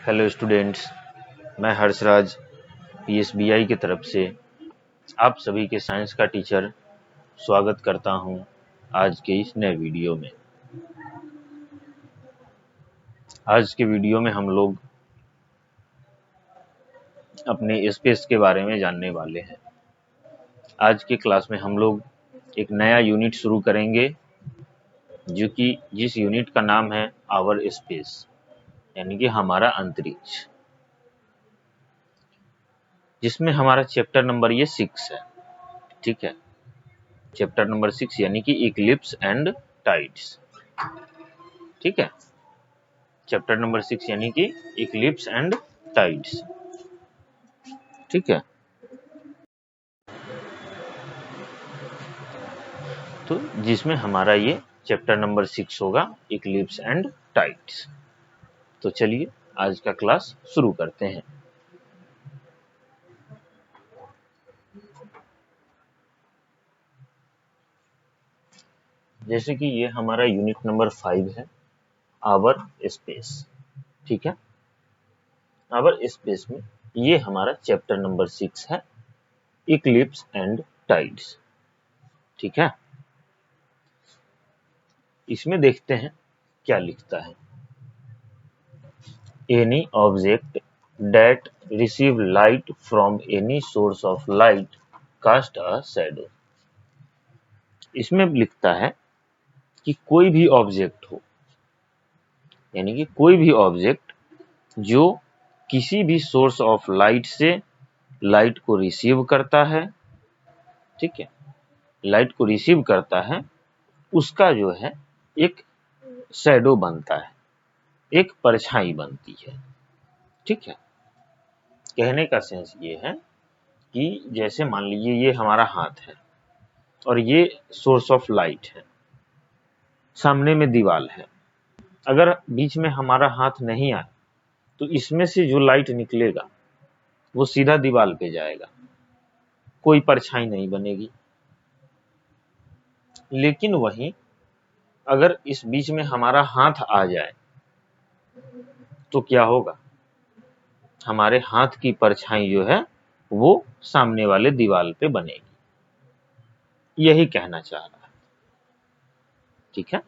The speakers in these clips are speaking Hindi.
हेलो स्टूडेंट्स, मैं हर्षराज पीएसबीआई की तरफ से आप सभी के साइंस का टीचर स्वागत करता हूं आज के इस नए वीडियो में। आज के वीडियो में हम लोग अपने स्पेस के बारे में जानने वाले हैं। आज के क्लास में हम लोग एक नया यूनिट शुरू करेंगे जो कि जिस यूनिट का नाम है आवर स्पेस, यानी कि हमारा अंतरिक्ष, जिसमें हमारा चैप्टर नंबर ये 6 है। ठीक है, चैप्टर नंबर 6 यानी कि इक्लिप्स एंड टाइड्स। ठीक है, चैप्टर नंबर 6 यानी कि इक्लिप्स एंड टाइड्स। ठीक है, तो जिसमें हमारा ये चैप्टर नंबर 6 होगा, इक्लिप्स एंड टाइड्स। तो चलिए आज का क्लास शुरू करते हैं। जैसे कि ये हमारा यूनिट नंबर 5 है, आवर स्पेस। ठीक है, आवर स्पेस में ये हमारा चैप्टर नंबर 6 है, इक्लिप्स एंड टाइड्स। ठीक है, इसमें देखते हैं क्या लिखता है। Any object that receive light from any source of light cast a shadow। इसमें लिखता है कि कोई भी ऑब्जेक्ट हो, यानी कि कोई भी ऑब्जेक्ट जो किसी भी सोर्स ऑफ लाइट से लाइट को रिसीव करता है, ठीक है, लाइट को रिसीव करता है, उसका जो है एक शैडो बनता है, एक परछाई बनती है। ठीक है, कहने का सेंस ये है कि जैसे मान लीजिए ये हमारा हाथ है और ये सोर्स ऑफ लाइट है, सामने में दीवार है। अगर बीच में हमारा हाथ नहीं आए तो इसमें से जो लाइट निकलेगा वो सीधा दीवार पे जाएगा, कोई परछाई नहीं बनेगी। लेकिन वहीं अगर इस बीच में हमारा हाथ आ जाए तो क्या होगा, हमारे हाथ की परछाई जो है वो सामने वाले दीवार पे बनेगी। यही कहना चाह रहा है। ठीक है,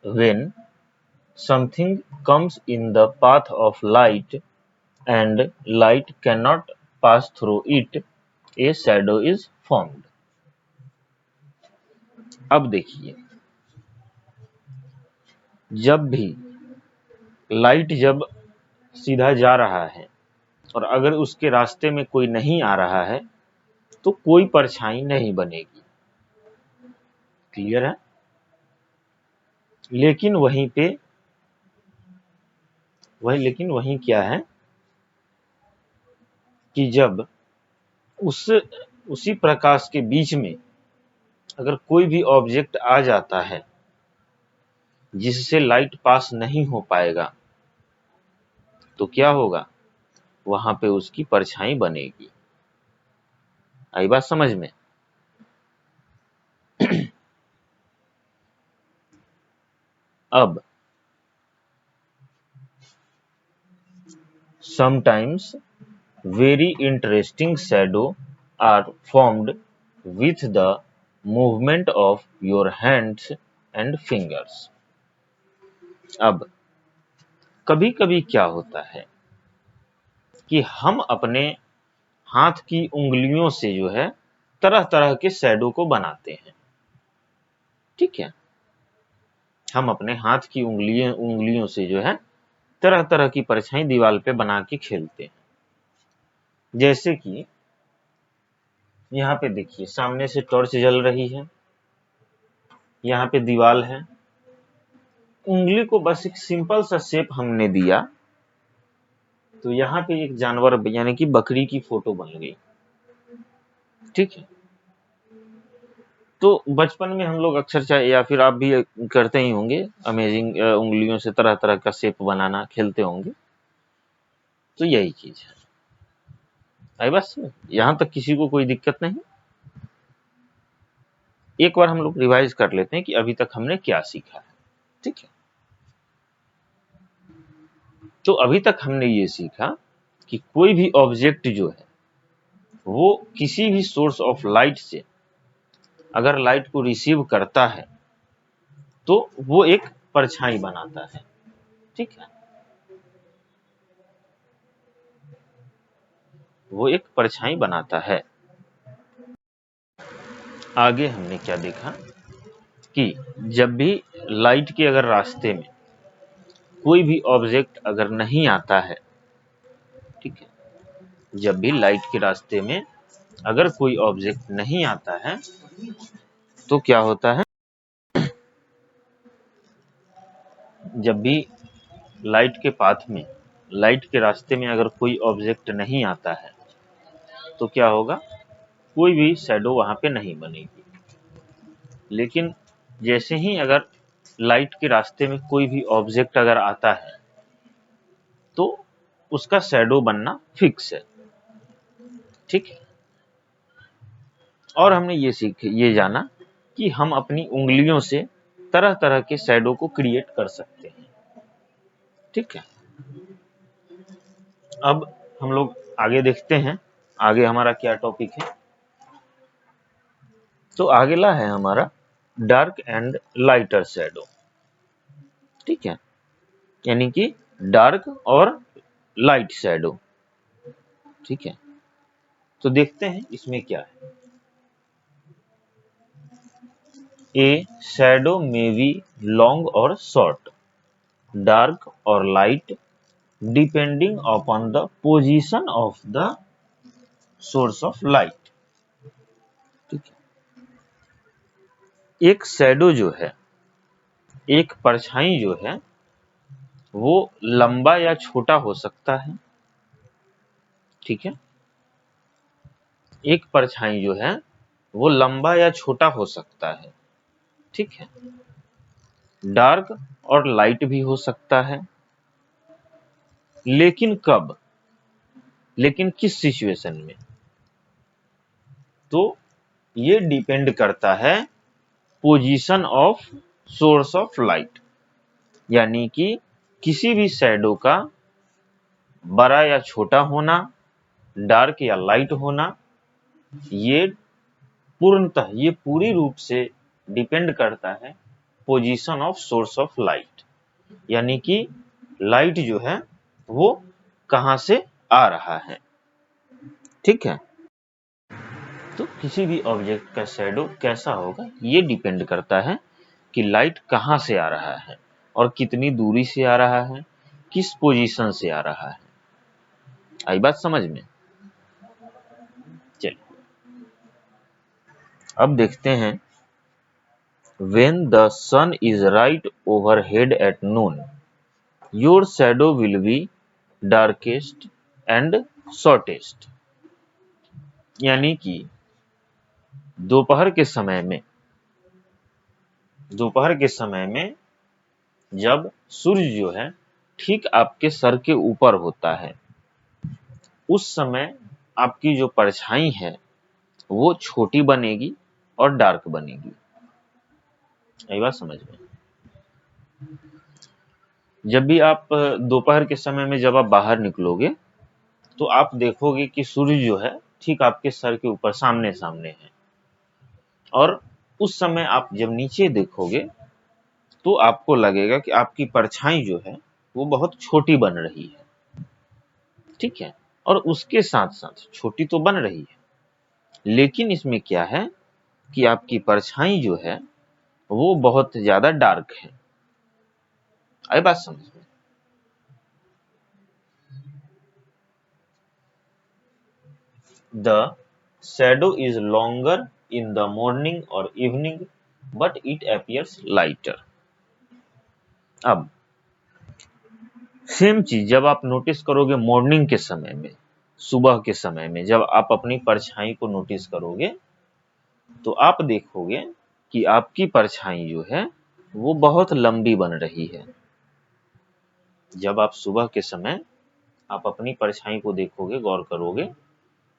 when something comes in the path of light and light cannot pass through it, a shadow is formed। अब देखिए, जब भी लाइट जब सीधा जा रहा है और अगर उसके रास्ते में कोई नहीं आ रहा है तो कोई परछाई नहीं बनेगी। क्लियर है? लेकिन वहीं क्या है कि जब उसी प्रकाश के बीच में अगर कोई भी ऑब्जेक्ट आ जाता है जिससे लाइट पास नहीं हो पाएगा तो क्या होगा, वहां पे उसकी परछाई बनेगी। आई बात समझ में? अब sometimes very interesting shadow are formed with the movement of your hands and fingers। अब कभी कभी क्या होता है कि हम अपने हाथ की उंगलियों से जो है तरह तरह के शैडो को बनाते हैं। ठीक है, हम अपने हाथ की उंगलियों से जो है तरह तरह की परछाई दीवार पे बना के खेलते हैं। जैसे कि यहाँ पे देखिए, सामने से टॉर्च जल रही है, यहाँ पे दीवार है, उंगली को बस एक सिंपल सा शेप हमने दिया तो यहाँ पे एक जानवर यानी कि बकरी की फोटो बन गई। ठीक है, तो बचपन में हम लोग अक्सर, चाहे या फिर आप भी करते ही होंगे, अमेजिंग उंगलियों से तरह तरह का शेप बनाना खेलते होंगे। तो यही चीज है। आई बस यहाँ तक किसी को कोई दिक्कत नहीं? एक बार हम लोग रिवाइज कर लेते हैं कि अभी तक हमने क्या सीखा है। ठीक है, तो अभी तक हमने ये सीखा कि कोई भी ऑब्जेक्ट जो है वो किसी भी सोर्स ऑफ लाइट से अगर लाइट को रिसीव करता है तो वो एक परछाई बनाता है। ठीक है, वो एक परछाई बनाता है। आगे हमने क्या देखा कि जब भी लाइट के अगर रास्ते में कोई भी ऑब्जेक्ट अगर नहीं आता है, ठीक है, जब भी लाइट के रास्ते में अगर कोई ऑब्जेक्ट नहीं आता है तो क्या होता है, जब भी लाइट के पाथ में, लाइट के रास्ते में अगर कोई ऑब्जेक्ट नहीं आता है तो क्या होगा, कोई भी शैडो वहां पे नहीं बनेगी। लेकिन जैसे ही अगर लाइट के रास्ते में कोई भी ऑब्जेक्ट अगर आता है तो उसका शैडो बनना फिक्स है। ठीक है, और हमने ये जाना कि हम अपनी उंगलियों से तरह तरह के शैडो को क्रिएट कर सकते हैं। ठीक है, अब हम लोग आगे देखते हैं आगे हमारा क्या टॉपिक है। तो अगला है हमारा डार्क एंड लाइटर शैडो। ठीक है, यानी कि डार्क और लाइट शैडो। ठीक है, तो देखते हैं इसमें क्या है। ए शैडो मे बी लॉन्ग और शॉर्ट, डार्क और light, depending upon the position of the source of light. ठीक है, एक शैडो जो है, एक परछाई जो है वो लंबा या छोटा हो सकता है। ठीक है, एक परछाई जो है वो लंबा या छोटा हो सकता है। ठीक है, डार्क और लाइट भी हो सकता है। लेकिन कब, लेकिन किस सिचुएशन में, तो ये डिपेंड करता है position of source of light, यानी कि किसी भी शैडो का बड़ा या छोटा होना, डार्क या लाइट होना, ये पूर्णतः, ये पूरी रूप से डिपेंड करता है position of source of light, यानी कि लाइट जो है वो कहां से आ रहा है। ठीक है, तो किसी भी ऑब्जेक्ट का शैडो कैसा होगा ये डिपेंड करता है कि लाइट कहां से आ रहा है और कितनी दूरी से आ रहा है, किस पोजीशन से आ रहा है। आई बात समझ में? चलिए अब देखते हैं। When the sun is right overhead at noon, your shadow will be darkest and shortest। यानी कि दोपहर के समय में, दोपहर के समय में जब सूर्य जो है ठीक आपके सर के ऊपर होता है, उस समय आपकी जो परछाई है वो छोटी बनेगी और डार्क बनेगी। यही बात समझ में? जब भी आप दोपहर के समय में जब आप बाहर निकलोगे तो आप देखोगे कि सूर्य जो है ठीक आपके सर के ऊपर सामने सामने है, और उस समय आप जब नीचे देखोगे तो आपको लगेगा कि आपकी परछाई जो है वो बहुत छोटी बन रही है। ठीक है, और उसके साथ साथ छोटी तो बन रही है, लेकिन इसमें क्या है कि आपकी परछाई जो है वो बहुत ज्यादा डार्क है। आई बात समझ में? The shadow is longer in the morning और evening but it appears lighter. अब सेम चीज जब आप नोटिस करोगे मॉर्निंग के समय में, सुबह के समय में जब आप अपनी परछाई को नोटिस करोगे तो आप देखोगे कि आपकी परछाई जो है वो बहुत लंबी बन रही है। जब आप सुबह के समय आप अपनी परछाई को देखोगे, गौर करोगे,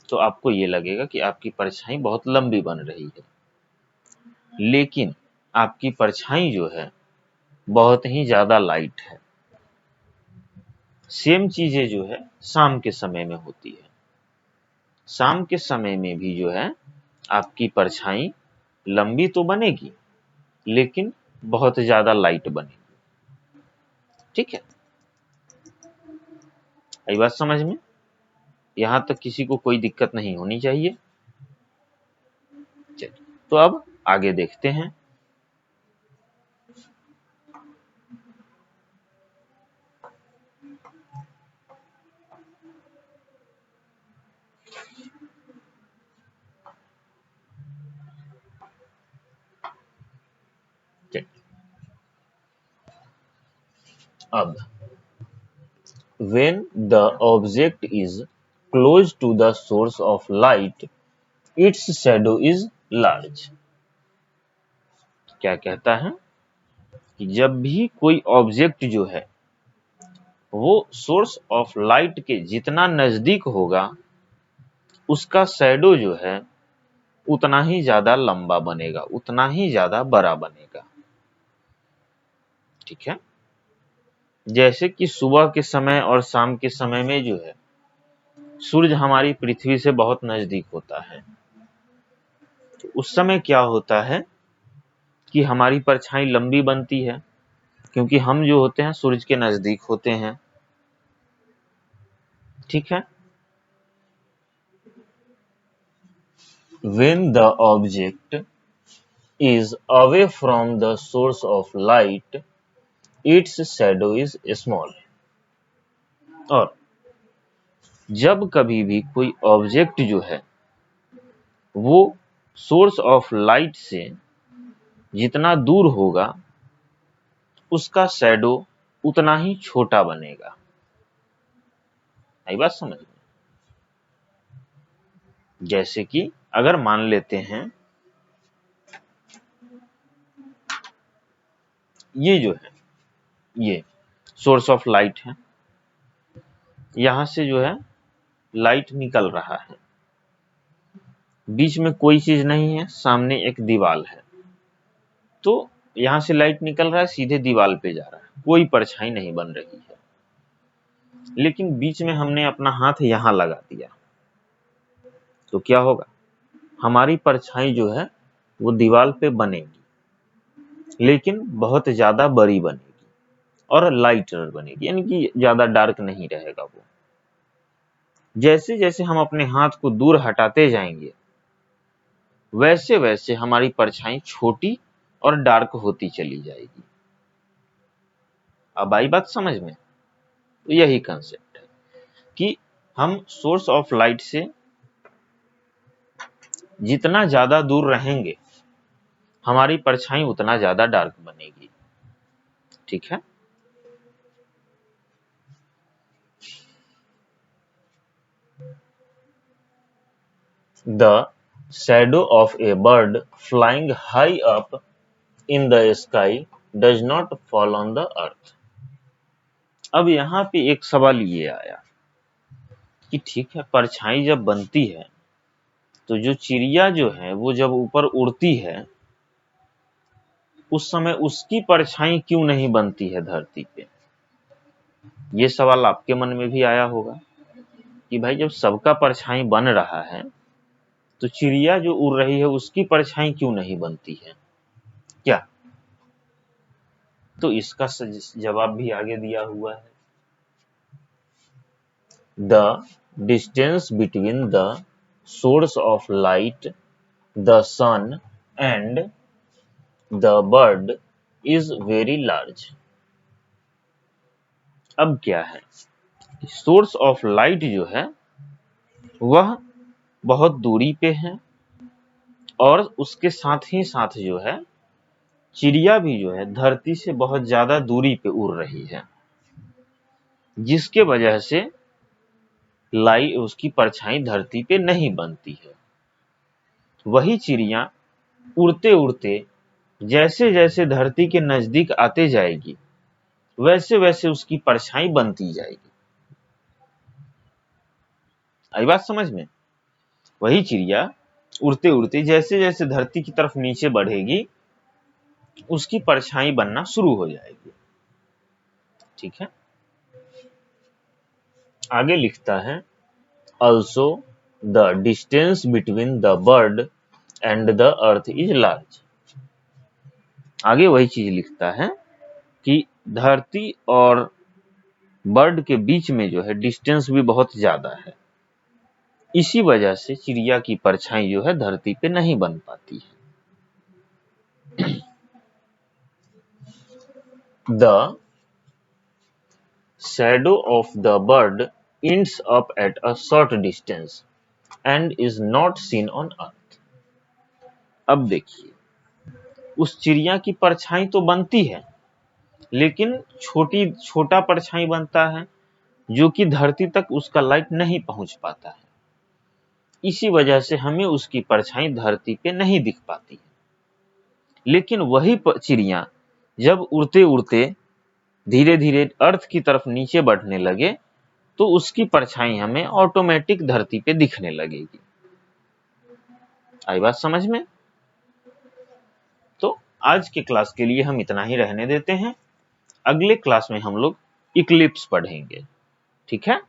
तो आपको ये लगेगा कि आपकी परछाई बहुत लंबी बन रही है। लेकिन आपकी परछाई जो है बहुत ही ज्यादा लाइट है। सेम चीजें जो है शाम के समय में होती है। शाम के समय में भी जो है आपकी परछाई लंबी तो बनेगी लेकिन बहुत ज्यादा लाइट बनेगी। ठीक है, आई बात समझ में? यहां तक किसी को कोई दिक्कत नहीं होनी चाहिए। चलिए, तो अब आगे देखते हैं। चलिए, अब when the object is close to the source of light, its shadow is large। क्या कहता है कि जब भी कोई ऑब्जेक्ट जो है वो सोर्स ऑफ लाइट के जितना नजदीक होगा उसका शैडो जो है उतना ही ज्यादा लंबा बनेगा, उतना ही ज्यादा बड़ा बनेगा। ठीक है, जैसे कि सुबह के समय और शाम के समय में जो है सूरज हमारी पृथ्वी से बहुत नजदीक होता है, तो उस समय क्या होता है कि हमारी परछाई लंबी बनती है क्योंकि हम जो होते हैं सूरज के नजदीक होते हैं। ठीक है, when the object is away from the source of light, its shadow is small। और जब कभी भी कोई ऑब्जेक्ट जो है वो सोर्स ऑफ लाइट से जितना दूर होगा उसका शैडो उतना ही छोटा बनेगा। आई बात समझ में? जैसे कि अगर मान लेते हैं ये जो है ये सोर्स ऑफ लाइट है, यहां से जो है लाइट निकल रहा है, बीच में कोई चीज नहीं है, सामने एक दीवार है, तो यहां से लाइट निकल रहा है सीधे दीवार पे जा रहा है, कोई परछाई नहीं बन रही है। लेकिन बीच में हमने अपना हाथ यहां लगा दिया तो क्या होगा, हमारी परछाई जो है वो दीवार पे बनेगी लेकिन बहुत ज्यादा बड़ी बनेगी और लाइटर बनेगी, यानी कि ज्यादा डार्क नहीं रहेगा वो। जैसे जैसे हम अपने हाथ को दूर हटाते जाएंगे वैसे वैसे हमारी परछाई छोटी और डार्क होती चली जाएगी। अब आई बात समझ में? तो यही कंसेप्ट है कि हम सोर्स ऑफ लाइट से जितना ज्यादा दूर रहेंगे हमारी परछाई उतना ज्यादा डार्क बनेगी। ठीक है, the shadow of a bird flying high up in the sky does not fall on the earth। अब यहाँ पे एक सवाल ये आया कि ठीक है, परछाई जब बनती है तो जो चिड़िया जो है वो जब ऊपर उड़ती है उस समय उसकी परछाई क्यों नहीं बनती है धरती पे? ये सवाल आपके मन में भी आया होगा कि भाई जब सबका परछाई बन रहा है तो चिड़िया जो उड़ रही है उसकी परछाई क्यों नहीं बनती है क्या? तो इसका जवाब भी आगे दिया हुआ है। The distance between the source of light, the sun, and the bird is very large। अब क्या है, सोर्स ऑफ लाइट जो है वह बहुत दूरी पे है और उसके साथ ही साथ जो है चिड़िया भी जो है धरती से बहुत ज्यादा दूरी पे उड़ रही है, जिसके वजह से लाइट उसकी परछाई धरती पे नहीं बनती है। वही चिड़िया उड़ते उड़ते जैसे जैसे धरती के नजदीक आते जाएगी वैसे वैसे उसकी परछाई बनती जाएगी। आई बात समझ में? वही चिड़िया उड़ते उड़ते जैसे जैसे धरती की तरफ नीचे बढ़ेगी उसकी परछाई बनना शुरू हो जाएगी। ठीक है, आगे लिखता है also the distance between the bird and the earth is large। आगे वही चीज लिखता है कि धरती और बर्ड के बीच में जो है डिस्टेंस भी बहुत ज्यादा है, इसी वजह से चिड़िया की परछाई जो है धरती पे नहीं बन पाती है। The shadow of the bird ends up at a short distance and is not seen on earth। अब देखिए, उस चिड़िया की परछाई तो बनती है लेकिन छोटा परछाई बनता है जो कि धरती तक उसका लाइट नहीं पहुंच पाता है, इसी वजह से हमें उसकी परछाई धरती पे नहीं दिख पाती है। लेकिन वही चिड़िया जब उड़ते उड़ते धीरे धीरे अर्थ की तरफ नीचे बढ़ने लगे तो उसकी परछाई हमें ऑटोमेटिक धरती पे दिखने लगेगी। आई बात समझ में? तो आज के क्लास के लिए हम इतना ही रहने देते हैं। अगले क्लास में हम लोग इक्लिप्स पढ़ेंगे। ठीक है।